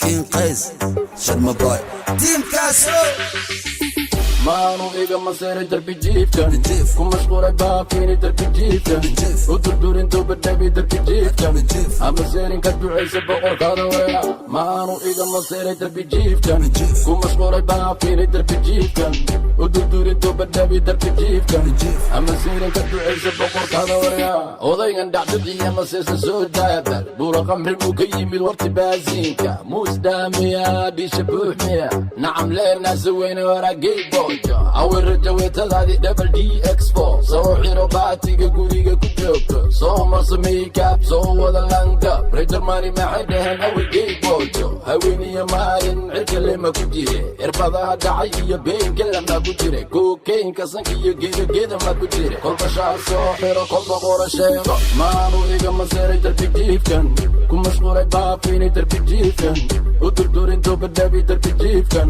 King Qays, Sharma Boy, Team Kaso. Mano iga masere darbi jiifkan ku mashquulay baafiini darbi jiifkan u durdurintu badhabi darbi jiifkan ama seerin ka ducaysa boqorkaada weera maanu iga masere darbi jiifkan ku mashquulay baafiini darbi jiifkan u durdurintu badhabi darbi jiifkan ama seerin ka ducaysa boqorkaada weera odaygan dhacdadiiya maseesa soo daabal buura qamri buu ka yimid warti baasiinka muus dhaamiya dhisha buuxmiya nacam leenaasa weyne waraageybo awir rajaweetadaadii double DX4 soo xiro baatiga guriga ku joogto soo marso makeup soo wada langab rejermani maxay dhaheen awigay boojo haweeniya maalin cirkalema ku jire irbadaha dhacay iyo beenka lama ku jire kokaynka sanka iyo geedageeda ma ku jire kolba shaar soo xiro kolba qora sheego maanu iga maseeray darbi jiifkan ku mashquulay baafiini darbi jiifkan u durdurinto badhabi darbi jiifkan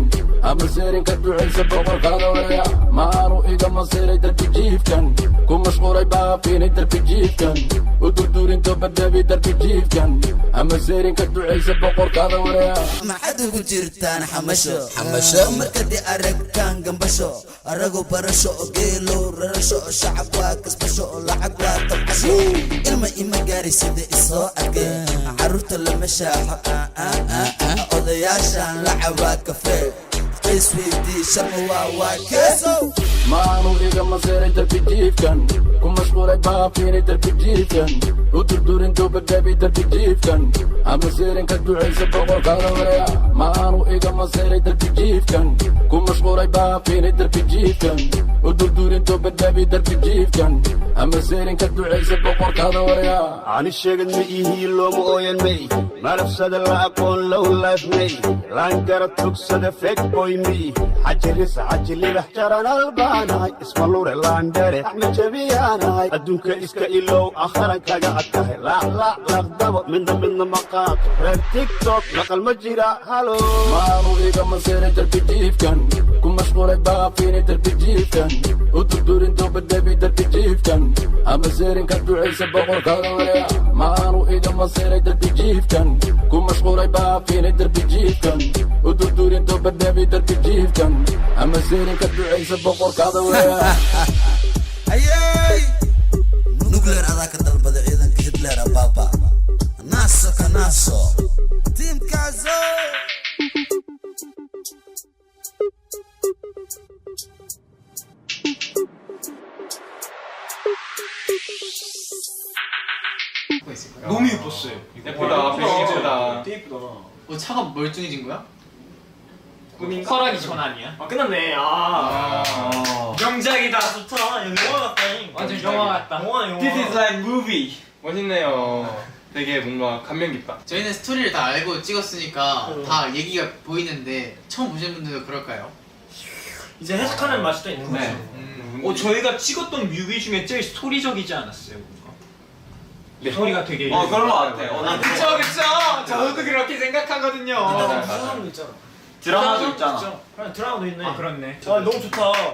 ama seerin ka ducaysa boqorkaada weera maanu iga maseeray darbi jiifkan ku mashquulay baafiini darbi jiifkan u durdurinto badhabi darbi jiifkan ama seerin ka ducaysa boqorkaada weera maxaad ugu jirtaan xamasho markadii aragtaan gambasho arago barasho oo geelo rarasho oo shacab waa kasbasho oo lacag waa tabcasho ilma ima gaari sida isoo arkay caruurta lama shaaxo odayaashaan lacabaa kafee isweydii sharma waa keeso maanu iga maseeray darbi jiifkan ku mashquulay baafiini darbi jiifkan u durdurinto badhabi darbi jiifkan ama seerin ka ducaysa boqorkaada weera maanu iga maseeray darbi jiifkan ku mashquulay baafiini darbi jiifkan u durdurinto badhabi darbi jiifkan ama seerin ka ducaysa boqorkaada weera ani sheegad ma ihii looma ooyan may malabsada la aqoon low laafnay laangara tugsada feg boy mi xajiris xajilibax jaran albaanahay isma lure laandhere axmed jabiyaanahay adduunka iska ilow akharan kaga adkahay laqdabo midna maqaaq reer tiktok maqal ma jira halo maanu iga maseeray darbi jiifkan ku mashquulay baafiini darbi jiifkan u durdurinto badhabi darbi jiifkan ama seerin ka ducaysa boqorkaada weera maanu iga maseeray darbi jiifkan ku mashquulay baafiini darbi jiifkan u durdurinto badhabi darbi jiifkan ama seerin ka ducaysa boqorkaada weera ayay nuclear adaa ka dalbada ciidanka Hitler baba naso ka naso Team Kaso. 너무 예뻤어요. 예쁘다. 배경 예쁘다. 되게 예쁘다. 차가 멀쩡해진 거야? 꿈인가? 설하기 전 아니야? 아 끝났네. 명작이다. 좋다. 영화 같다. 완전 영화 같다. 영화. This is like movie. 멋있네요. 되게 뭔가 감명 깊다. 저희는 스토리를 다 알고 찍었으니까 다 얘기가 보이는데 처음 보시는 분들도 그럴까요? 이제 해석하는 맛이 또 있는 네. 거죠. 저희가 찍었던 뮤비 중에 제일 스토리적이지 않았어요? 뭔가? 네. 스토리가 되게. 그런 거 같아. 그쵸. 저도 그렇게 생각하거든요. 무슨 사람도 있잖아. 드라마도 있잖아. 그냥 드라마도 있네. 아 그렇네. 아 너무 좋다.